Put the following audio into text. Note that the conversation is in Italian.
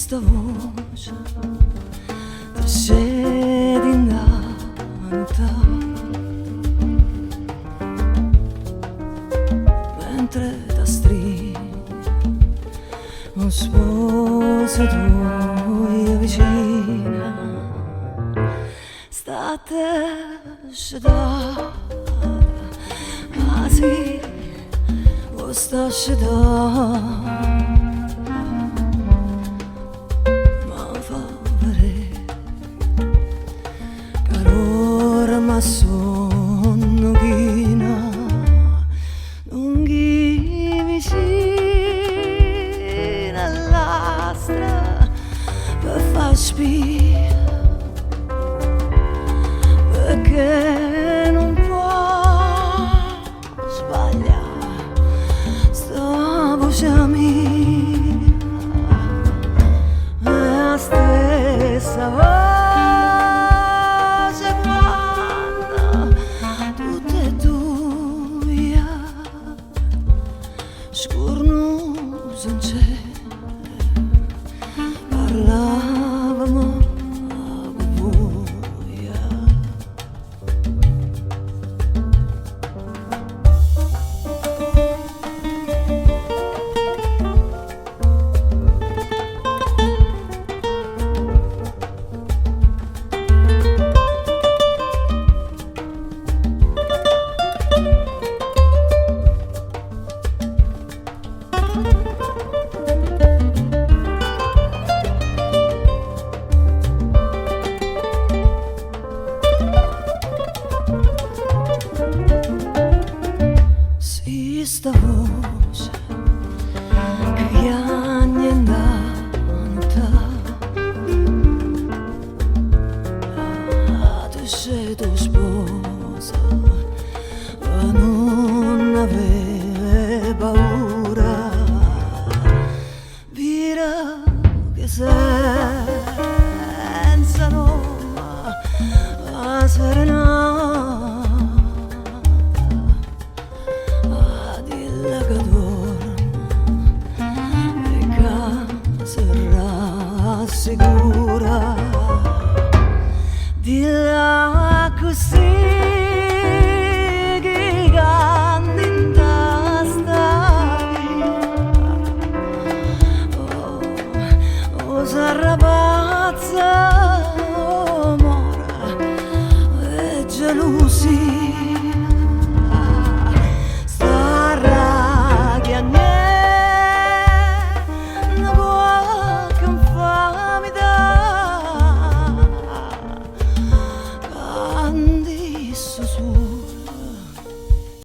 sta voce ti scedi in int'a, mentre ti stringe un sposo tuo vicino. Statte scetata, ah sì, o sta scetata. Ma sono chino, non ghi vicino alla llastre per far spia, perché non può sbagliare sta voce mia, è la stessa voce. Sta voce che piagne nata, tu sei tuo sposo, non aveva paura, vira che senza nome a serenata. Sicura di là così che canti in sta vita, oh s'arrabazza, oh mora e gelosia.